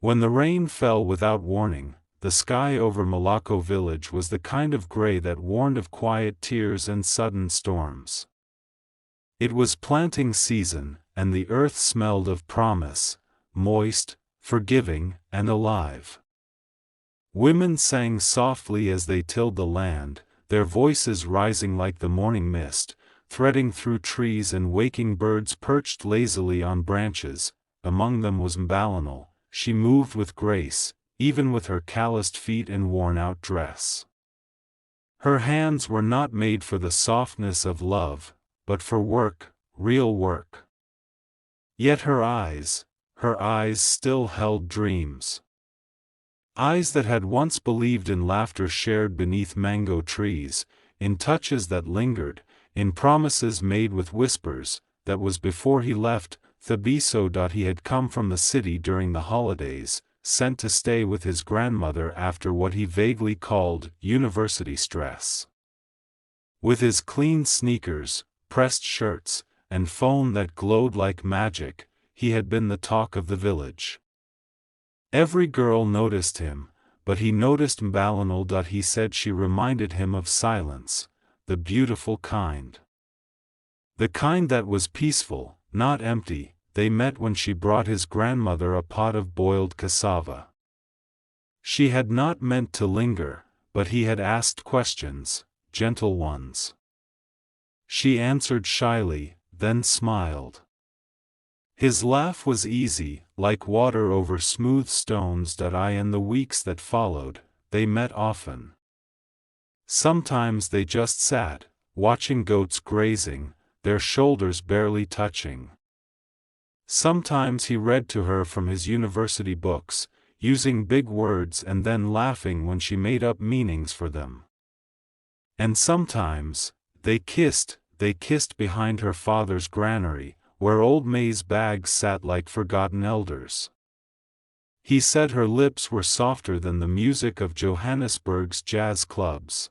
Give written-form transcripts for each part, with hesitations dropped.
When the rain fell without warning, the sky over Malacco village was the kind of gray that warned of quiet tears and sudden storms. It was planting season, and the earth smelled of promise, moist, forgiving, and alive. Women sang softly as they tilled the land, their voices rising like the morning mist, threading through trees, and waking birds perched lazily on branches. Among them was Mbalanel. She moved with grace, even with her calloused feet and worn-out dress. Her hands were not made for the softness of love, but for work, real work. Yet her eyes still held dreams. Eyes that had once believed in laughter shared beneath mango trees, in touches that lingered, in promises made with whispers. That was before he left Thabiso. He had come from the city during the holidays, sent to stay with his grandmother after what he vaguely called university stress. With his clean sneakers, pressed shirts, and phone that glowed like magic, he had been the talk of the village. Every girl noticed him, but he noticed Mbalanel. He said she reminded him of silence, the beautiful kind. The kind that was peaceful, not empty. They met when she brought his grandmother a pot of boiled cassava. She had not meant to linger, but he had asked questions, gentle ones. She answered shyly, then smiled. His laugh was easy, like water over smooth stones. In the weeks that followed, they met often. Sometimes they just sat, watching goats grazing, their shoulders barely touching. Sometimes he read to her from his university books, using big words and then laughing when she made up meanings for them. And sometimes, they kissed behind her father's granary, where old maize bags sat like forgotten elders. He said her lips were softer than the music of Johannesburg's jazz clubs.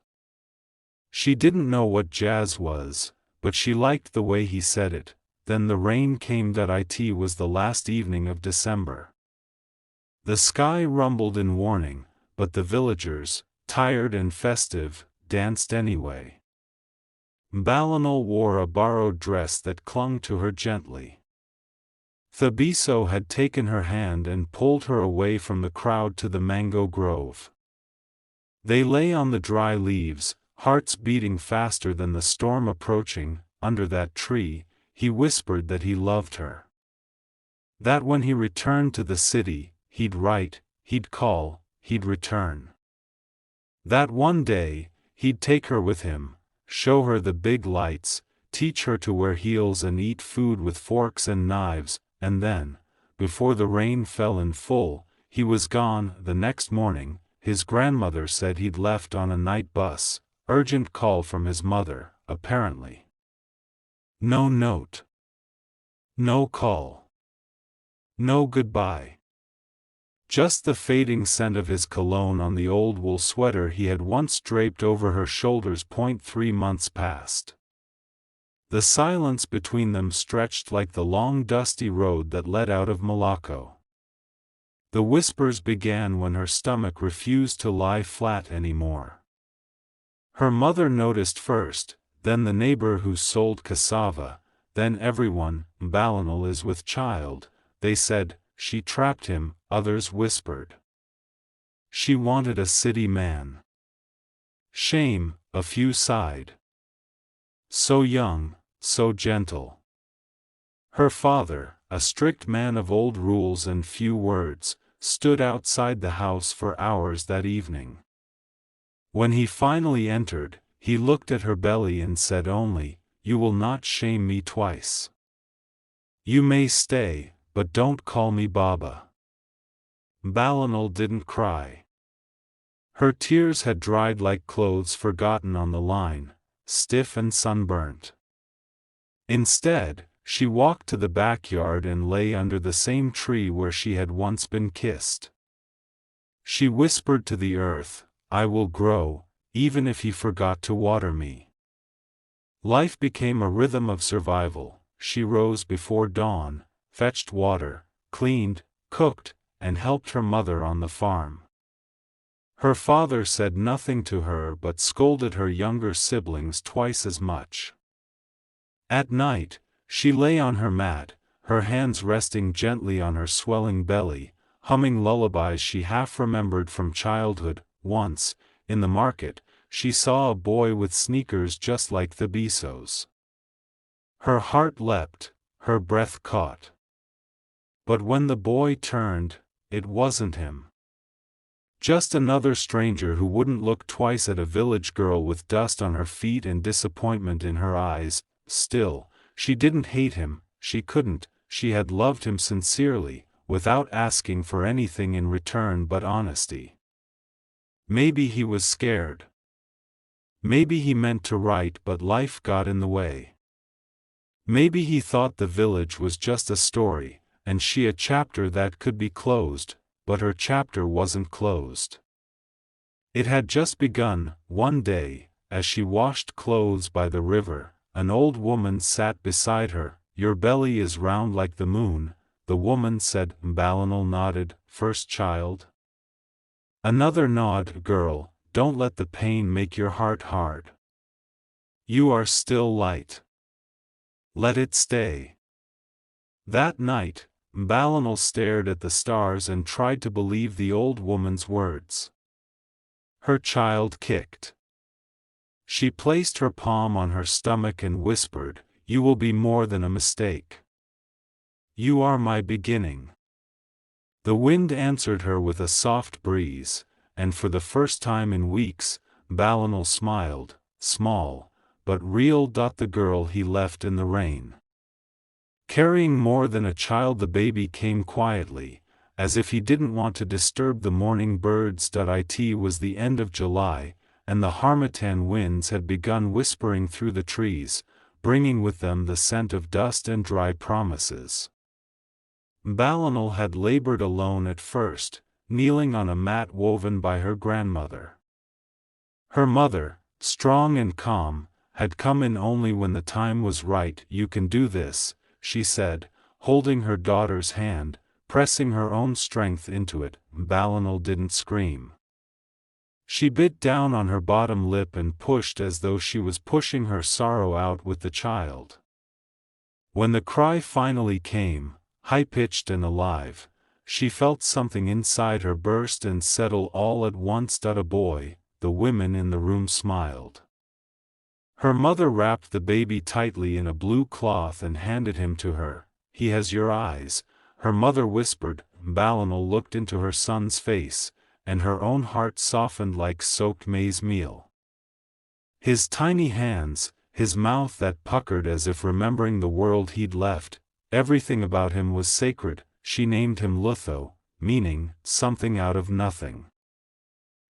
She didn't know what jazz was, but she liked the way he said it. Then the rain came. It was the last evening of December. The sky rumbled in warning, but the villagers, tired and festive, danced anyway. Mbalanel wore a borrowed dress that clung to her gently. Thabiso had taken her hand and pulled her away from the crowd to the mango grove. They lay on the dry leaves, hearts beating faster than the storm approaching. Under that tree, he whispered that he loved her. That when he returned to the city, he'd write, he'd call, he'd return. That one day, he'd take her with him, show her the big lights, teach her to wear heels and eat food with forks and knives, and then, before the rain fell in full, he was gone. The next morning, his grandmother said he'd left on a night bus. Urgent call from his mother, apparently. No note. No call. No goodbye. Just the fading scent of his cologne on the old wool sweater he had once draped over her shoulders. 3 months passed. The silence between them stretched like the long dusty road that led out of Malacco. The whispers began when her stomach refused to lie flat anymore. Her mother noticed first, then the neighbor who sold cassava, then everyone. Mbalanel is with child, they said. She trapped him, others whispered. She wanted a city man. Shame, a few sighed. So young, so gentle. Her father, a strict man of old rules and few words, stood outside the house for hours that evening. When he finally entered, he looked at her belly and said only, "You will not shame me twice. You may stay, but don't call me Baba." Mbalanel didn't cry. Her tears had dried like clothes forgotten on the line, stiff and sunburnt. Instead, she walked to the backyard and lay under the same tree where she had once been kissed. She whispered to the earth, "I will grow, even if he forgot to water me." Life became a rhythm of survival. She rose before dawn, fetched water, cleaned, cooked, and helped her mother on the farm. Her father said nothing to her but scolded her younger siblings twice as much. At night, she lay on her mat, her hands resting gently on her swelling belly, humming lullabies she half remembered from childhood. Once, in the market, she saw a boy with sneakers just like the Bisso's. Her heart leapt, her breath caught. But when the boy turned, it wasn't him. Just another stranger who wouldn't look twice at a village girl with dust on her feet and disappointment in her eyes. Still, she didn't hate him, she couldn't, she had loved him sincerely, without asking for anything in return but honesty. Maybe he was scared. Maybe he meant to write but life got in the way. Maybe he thought the village was just a story, and she a chapter that could be closed, but her chapter wasn't closed. It had just begun. One day, as she washed clothes by the river, an old woman sat beside her. "Your belly is round like the moon," the woman said. Balinal nodded. "First child?" Another nod. "Girl, don't let the pain make your heart hard. You are still light. Let it stay." That night, Balinal stared at the stars and tried to believe the old woman's words. Her child kicked. She placed her palm on her stomach and whispered, "You will be more than a mistake. You are my beginning." The wind answered her with a soft breeze, and for the first time in weeks, Balinal smiled, small, but real. The girl he left in the rain. Carrying more than a child, the baby came quietly, as if he didn't want to disturb the morning birds. It was the end of July, and the harmattan winds had begun whispering through the trees, bringing with them the scent of dust and dry promises. Balinal had labored alone at first, kneeling on a mat woven by her grandmother. Her mother, strong and calm, had come in only when the time was right. "You can do this," she said, holding her daughter's hand, pressing her own strength into it. Balinal didn't scream. She bit down on her bottom lip and pushed as though she was pushing her sorrow out with the child. When the cry finally came, high-pitched and alive, she felt something inside her burst and settle all at once. A boy. The women in the room smiled. Her mother wrapped the baby tightly in a blue cloth and handed him to her. "He has your eyes," her mother whispered. Balinal looked into her son's face, and her own heart softened like soaked maize meal. His tiny hands, his mouth that puckered as if remembering the world he'd left, everything about him was sacred. She named him Lutho, meaning something out of nothing.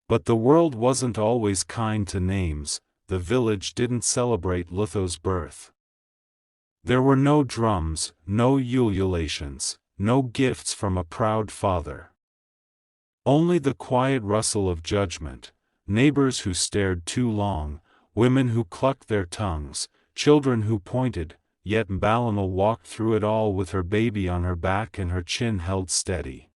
But the world wasn't always kind to names. The village didn't celebrate Lutho's birth. There were no drums, no ululations, no gifts from a proud father. Only the quiet rustle of judgment, neighbors who stared too long, women who clucked their tongues, children who pointed. Yet Balinal walked through it all with her baby on her back and her chin held steady.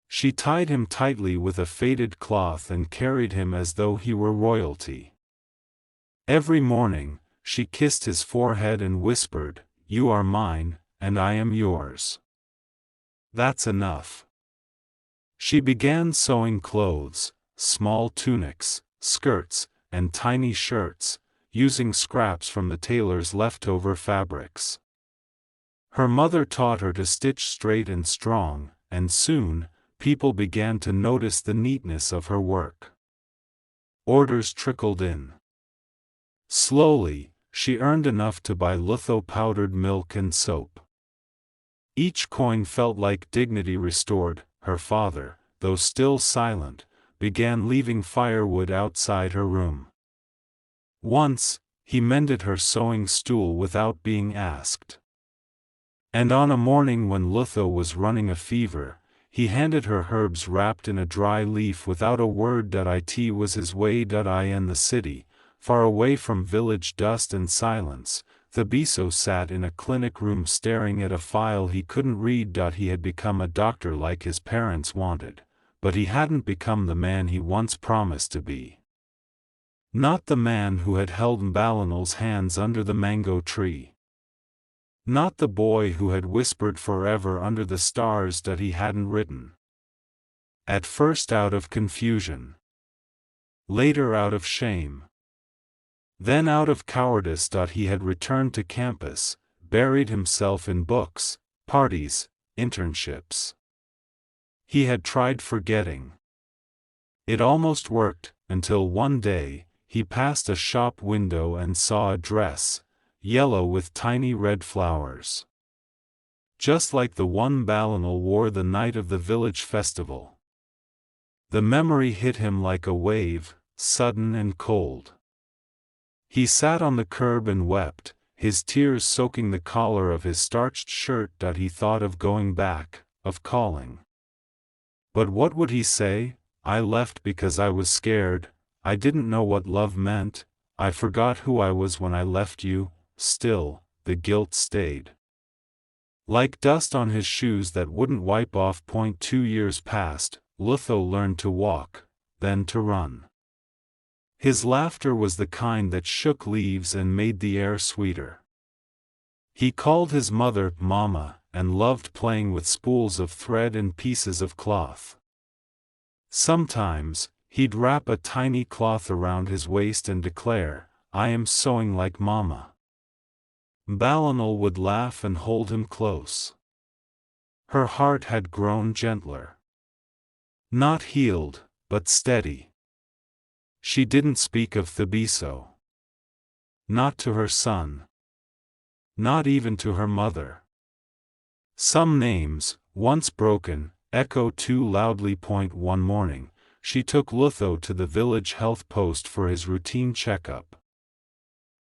She tied him tightly with a faded cloth and carried him as though he were royalty. Every morning, she kissed his forehead and whispered, "You are mine, and I am yours. That's enough." She began sewing clothes, small tunics, skirts, and tiny shirts, using scraps from the tailor's leftover fabrics. Her mother taught her to stitch straight and strong, and soon, people began to notice the neatness of her work. Orders trickled in. Slowly, she earned enough to buy Lutho powdered milk and soap. Each coin felt like dignity restored. Her father, though still silent, began leaving firewood outside her room. Once, he mended her sewing stool without being asked. And on a morning when Lutho was running a fever, he handed her herbs wrapped in a dry leaf without a word. It was his way. In the city, far away from village dust and silence, Thabiso sat in a clinic room staring at a file he couldn't read. He had become a doctor like his parents wanted, but he hadn't become the man he once promised to be. Not the man who had held Mbalanel's hands under the mango tree. Not the boy who had whispered forever under the stars that he hadn't written. At first out of confusion. Later out of shame. Then out of cowardice. He had returned to campus, buried himself in books, parties, internships. He had tried forgetting. It almost worked, until one day, he passed a shop window and saw a dress, yellow with tiny red flowers. Just like the one Mbalanel wore the night of the village festival. The memory hit him like a wave, sudden and cold. He sat on the curb and wept, his tears soaking the collar of his starched shirt. He thought of going back, of calling. But what would he say? I left because I was scared, I didn't know what love meant, I forgot who I was when I left you. Still, the guilt stayed. Like dust on his shoes that wouldn't wipe off. 2 years passed, Lutho learned to walk, then to run. His laughter was the kind that shook leaves and made the air sweeter. He called his mother Mama, and loved playing with spools of thread and pieces of cloth. Sometimes, he'd wrap a tiny cloth around his waist and declare, I am sewing like Mama. Mbalanel would laugh and hold him close. Her heart had grown gentler. Not healed, but steady. She didn't speak of Thabiso. Not to her son. Not even to her mother. Some names, once broken, echoed too loudly. One morning, she took Lutho to the village health post for his routine checkup.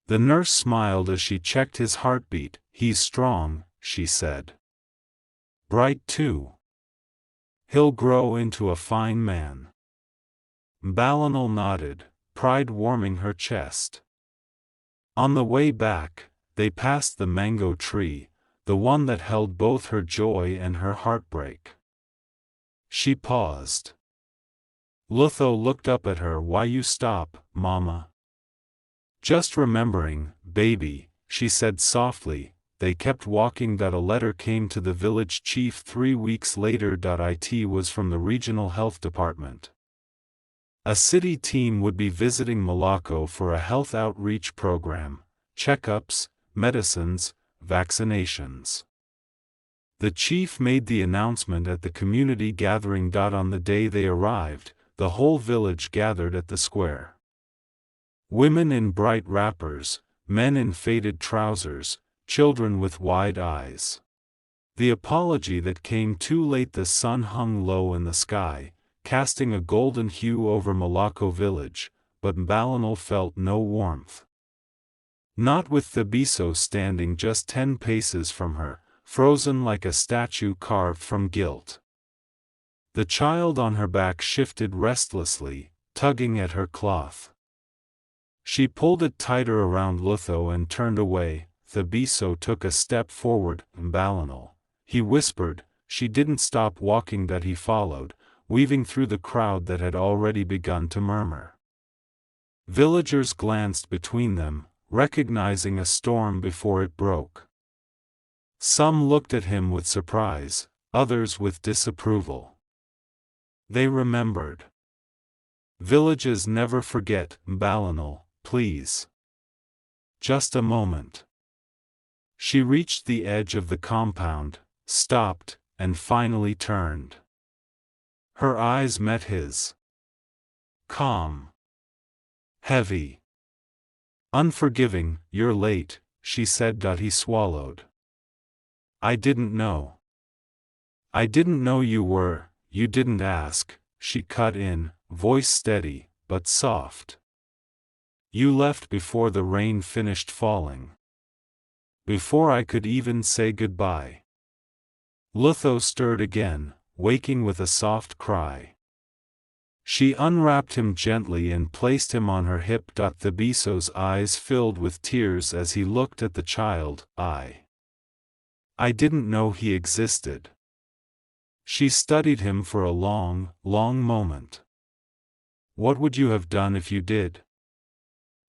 The nurse smiled as she checked his heartbeat. He's strong, she said. Bright too. He'll grow into a fine man. Mbalanel nodded, pride warming her chest. On the way back, they passed the mango tree, the one that held both her joy and her heartbreak. She paused. Lutho looked up at her. Why you stop, Mama? Just remembering, baby, she said softly. They kept walking. A letter came to the village chief 3 weeks later. It was from the regional health department. A city team would be visiting Malacco for a health outreach program, checkups, medicines, vaccinations. The chief made the announcement at the community gathering. On the day they arrived, the whole village gathered at the square. Women in bright wrappers, men in faded trousers, children with wide eyes. The apology that came too late. The sun hung low in the sky, casting a golden hue over Malacco village, but Mbalanel felt no warmth. Not with Thabiso standing just 10 paces from her, frozen like a statue carved from guilt. The child on her back shifted restlessly, tugging at her cloth. She pulled it tighter around Lutho and turned away. Thabiso took a step forward. Mbalanel, he whispered. She didn't stop walking. He followed, weaving through the crowd that had already begun to murmur. Villagers glanced between them, recognizing a storm before it broke. Some looked at him with surprise, others with disapproval. They remembered. Villages never forget. Mbalanel, please. Just a moment. She reached the edge of the compound, stopped, and finally turned. Her eyes met his. Calm. Heavy. Unforgiving. You're late, she said. He swallowed. I didn't know. I didn't know you were. You didn't ask, she cut in, voice steady, but soft. You left before the rain finished falling. Before I could even say goodbye. Lutho stirred again, waking with a soft cry. She unwrapped him gently and placed him on her hip. Thabiso's eyes filled with tears as he looked at the child. I didn't know he existed. She studied him for a long, long moment. What would you have done if you did?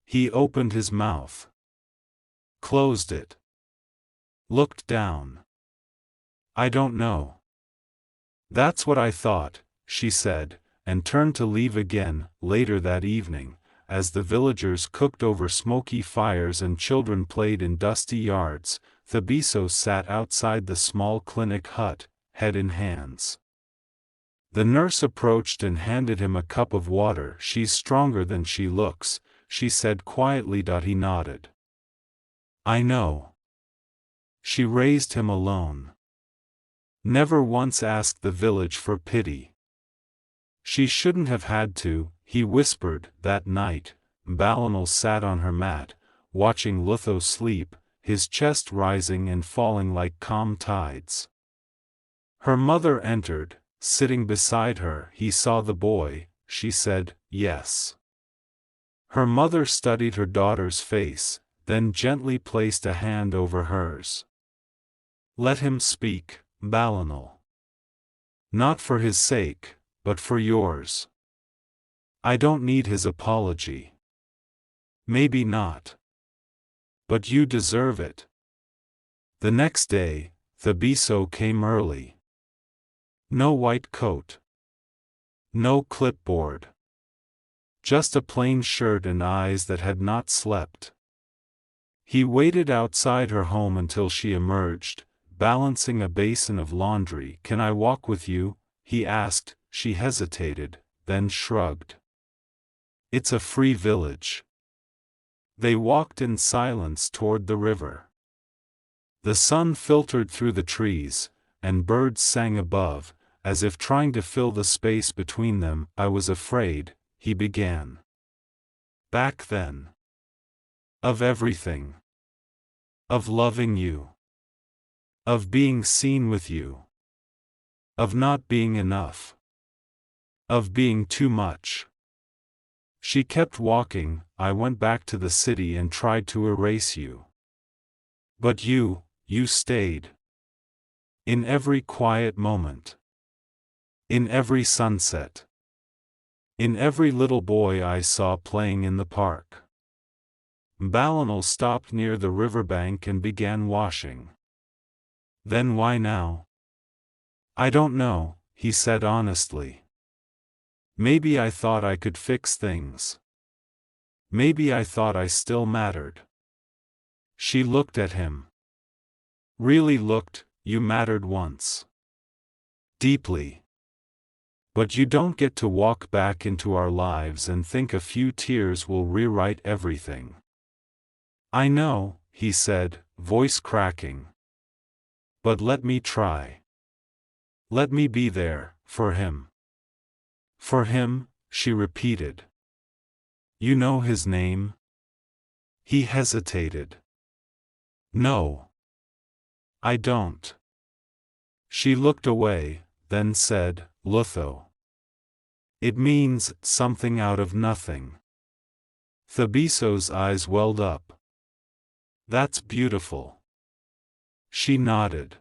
He opened his mouth, closed it, looked down. I don't know. That's what I thought, she said, and turned to leave again. Later that evening, as the villagers cooked over smoky fires and children played in dusty yards, Thabiso sat outside the small clinic hut, head in hands. The nurse approached and handed him a cup of water. She's stronger than she looks, she said quietly. He nodded. I know. She raised him alone. Never once asked the village for pity. She shouldn't have had to, he whispered. That night, Balinal sat on her mat, watching Lutho sleep, his chest rising and falling like calm tides. Her mother entered, sitting beside her. He saw the boy, she said, yes. Her mother studied her daughter's face, then gently placed a hand over hers. Let him speak, Balinal. Not for his sake, but for yours. I don't need his apology. Maybe not. But you deserve it. The next day, Thabiso came early. No white coat. No clipboard. Just a plain shirt and eyes that had not slept. He waited outside her home until she emerged, balancing a basin of laundry. Can I walk with you? He asked. She hesitated, then shrugged. It's a free village. They walked in silence toward the river. The sun filtered through the trees, and birds sang above, as if trying to fill the space between them. I was afraid, he began. Back then. Of everything. Of loving you. Of being seen with you. Of not being enough. Of being too much. She kept walking. I went back to the city and tried to erase you. But you stayed. In every quiet moment. In every sunset. In every little boy I saw playing in the park. Balinal stopped near the riverbank and began washing. Then why now? I don't know, he said honestly. Maybe I thought I could fix things. Maybe I thought I still mattered. She looked at him. Really looked. You mattered once. Deeply. But you don't get to walk back into our lives and think a few tears will rewrite everything. I know, he said, voice cracking. But let me try. Let me be there, for him. For him, she repeated. You know his name? He hesitated. No. I don't. She looked away, then said, Lutho. It means something out of nothing. Thabiso's eyes welled up. That's beautiful. She nodded.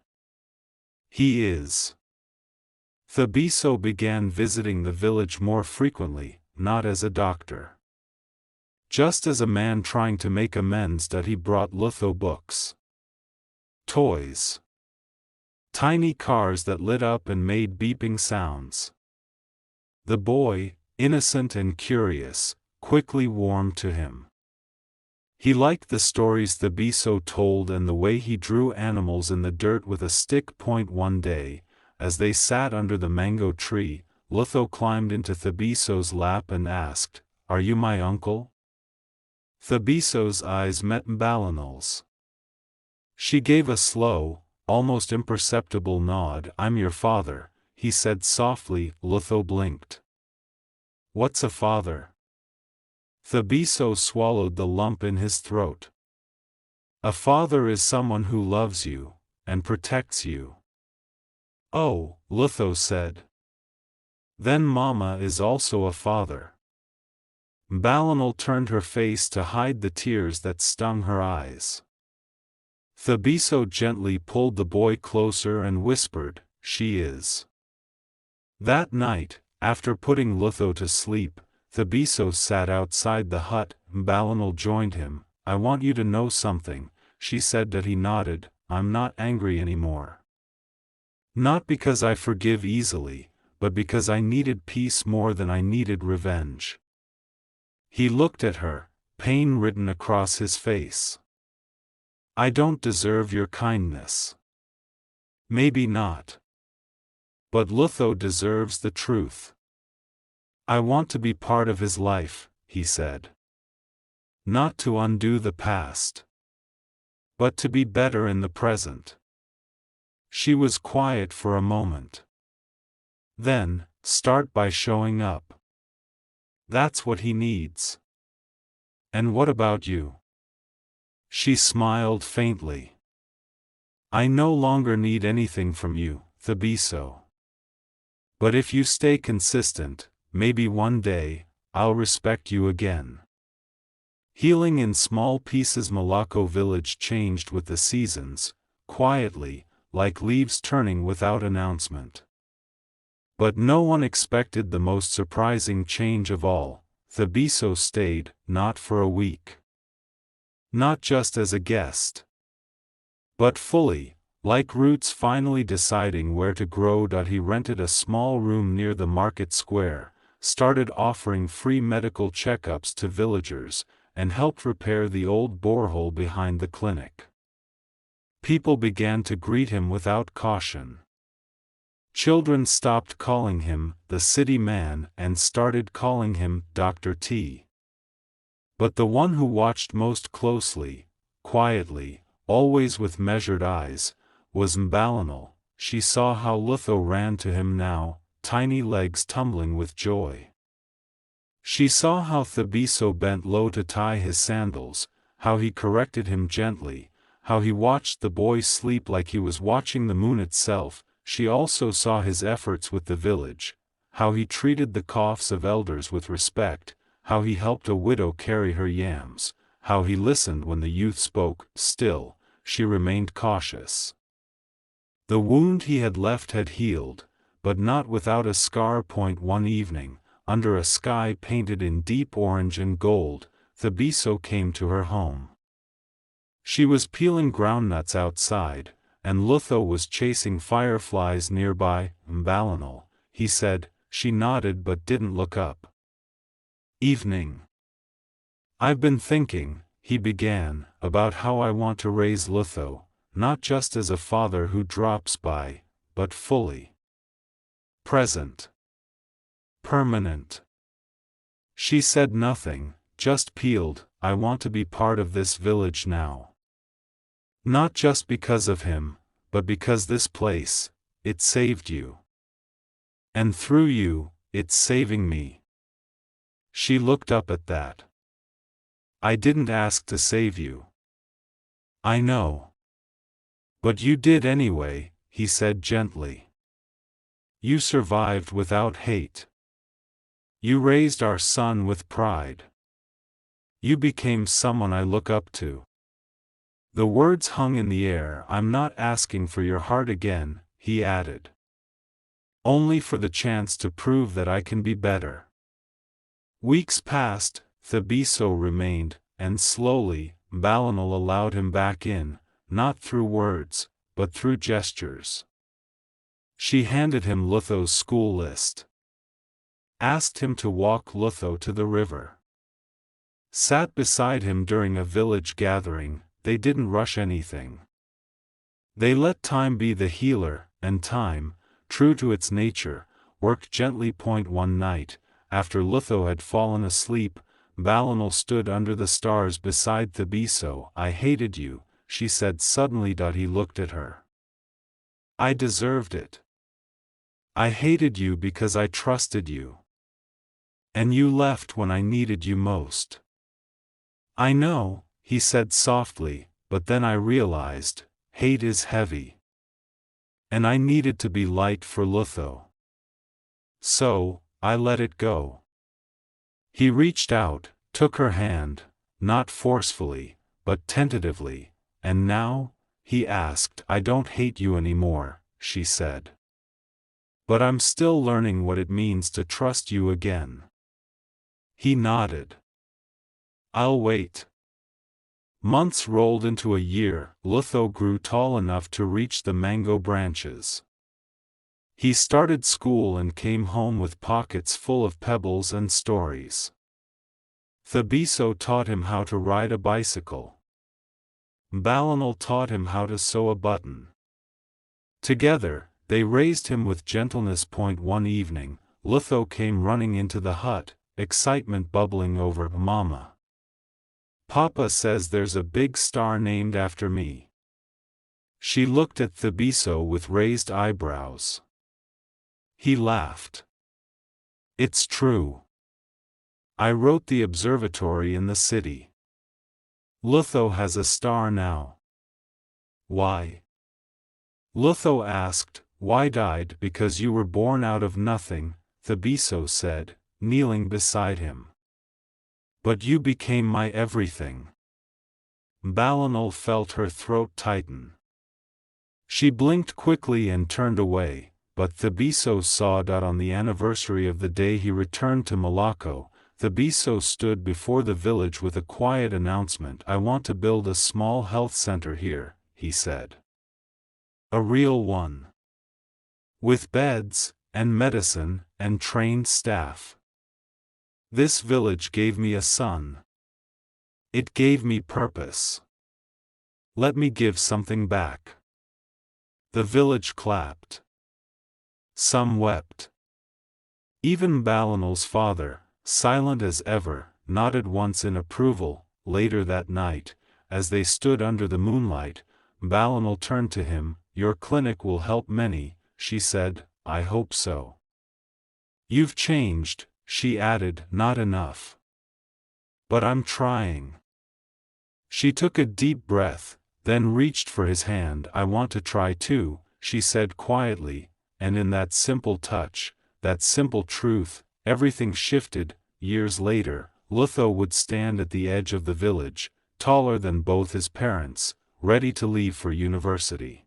He is. Thabiso began visiting the village more frequently, not as a doctor. Just as a man trying to make amends. He brought Lutho books. Toys. Tiny cars that lit up and made beeping sounds. The boy, innocent and curious, quickly warmed to him. He liked the stories Thabiso told and the way he drew animals in the dirt with a stick. One day, as they sat under the mango tree, Lutho climbed into Thabiso's lap and asked, Are you my uncle? Thabiso's eyes met Balinal's. She gave a slow, almost imperceptible nod. I'm your father, he said softly. Lutho blinked. What's a father? Thabiso swallowed the lump in his throat. A father is someone who loves you, and protects you. Oh, Lutho said. Then Mama is also a father. Balinal turned her face to hide the tears that stung her eyes. Thabiso gently pulled the boy closer and whispered, "She is." That night, after putting Lutho to sleep, Thabiso sat outside the hut. Balinal joined him. "I want you to know something," she said. That he nodded. "I'm not angry anymore. Not because I forgive easily, but because I needed peace more than I needed revenge." He looked at her, pain written across his face. "I don't deserve your kindness." "Maybe not. But Lutho deserves the truth. I want to be part of his life," he said. "Not to undo the past, but to be better in the present." She was quiet for a moment. "Then, start by showing up. That's what he needs." "And what about you?" She smiled faintly. "I no longer need anything from you, Thabiso. But if you stay consistent, maybe one day, I'll respect you again." Healing in small pieces. Malacco village changed with the seasons, quietly, like leaves turning without announcement. But no one expected the most surprising change of all. Thabiso stayed, not for a week. Not just as a guest, but fully, like roots finally deciding where to grow. He rented a small room near the market square, started offering free medical checkups to villagers, and helped repair the old borehole behind the clinic. People began to greet him without caution. Children stopped calling him the city man and started calling him Dr. T. But the one who watched most closely, quietly, always with measured eyes, was Balinal. She saw how Lutho ran to him now, tiny legs tumbling with joy. She saw how Thabiso bent low to tie his sandals, how he corrected him gently, how he watched the boy sleep like he was watching the moon itself. She also saw his efforts with the village, how he treated the coughs of elders with respect, how he helped a widow carry her yams, how he listened when the youth spoke. Still, she remained cautious. The wound he had left had healed, but not without a scar. One evening, under a sky painted in deep orange and gold, Thabiso came to her home. She was peeling groundnuts outside, and Lutho was chasing fireflies nearby. "Balinal," he said. She nodded but didn't look up. "Evening. I've been thinking," he began, "about how I want to raise Lutho, not just as a father who drops by, but fully present. Permanent." She said nothing, just peeled. "I want to be part of this village now. Not just because of him, but because this place, it saved you. And through you, it's saving me." She looked up at that. "I didn't ask to save you." "I know. But you did anyway," he said gently. "You survived without hate. You raised our son with pride. You became someone I look up to." The words hung in the air. "I'm not asking for your heart again," he added. "Only for the chance to prove that I can be better." Weeks passed. Thabiso remained, and slowly, Balinal allowed him back in, not through words, but through gestures. She handed him Lutho's school list. Asked him to walk Lutho to the river. Sat beside him during a village gathering. They didn't rush anything. They let time be the healer, and time, true to its nature, worked gently. One night, after Lutho had fallen asleep, Balinal stood under the stars beside Thabiso. "I hated you," she said suddenly. He looked at her. "I deserved it. I hated you because I trusted you. And you left when I needed you most." "I know," he said softly, "but then I realized, hate is heavy. And I needed to be light for Lutho." So, I let it go. He reached out, took her hand, not forcefully, but tentatively, and now, he asked. I don't hate you anymore, she said. But I'm still learning what it means to trust you again. He nodded. I'll wait. Months rolled into a year. Lutho grew tall enough to reach the mango branches. He started school and came home with pockets full of pebbles and stories. Thabiso taught him how to ride a bicycle. Balinal taught him how to sew a button. Together, they raised him with gentleness. One evening, Lutho came running into the hut, excitement bubbling over. Mama. Papa says there's a big star named after me. She looked at Thabiso with raised eyebrows. He laughed. It's true. I wrote the observatory in the city. Lutho has a star now. Why? Lutho asked. Why died? Because you were born out of nothing, Thabiso said, kneeling beside him. But you became my everything. Balinal felt her throat tighten. She blinked quickly and turned away, but Thabiso saw. On the anniversary of the day he returned to Malacco, Thabiso stood before the village with a quiet announcement. I want to build a small health center here, he said. A real one. With beds, and medicine, and trained staff. This village gave me a son. It gave me purpose. Let me give something back. The village clapped. Some wept. Even Balinal's father, silent as ever, nodded once in approval. Later that night, as they stood under the moonlight, Balinal turned to him. Your clinic will help many, she said. I hope so. You've changed, she added. Not enough. But I'm trying. She took a deep breath, then reached for his hand. I want to try too, she said quietly, and in that simple touch, that simple truth, everything shifted. Years later, Lutho would stand at the edge of the village, taller than both his parents, ready to leave for university.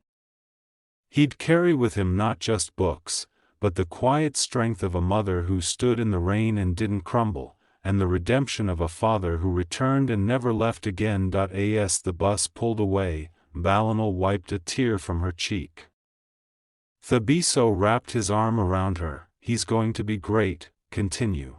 He'd carry with him not just books, but the quiet strength of a mother who stood in the rain and didn't crumble, and the redemption of a father who returned and never left again. As the bus pulled away, Balinal wiped a tear from her cheek. Thabiso wrapped his arm around her. He's going to be great, continue.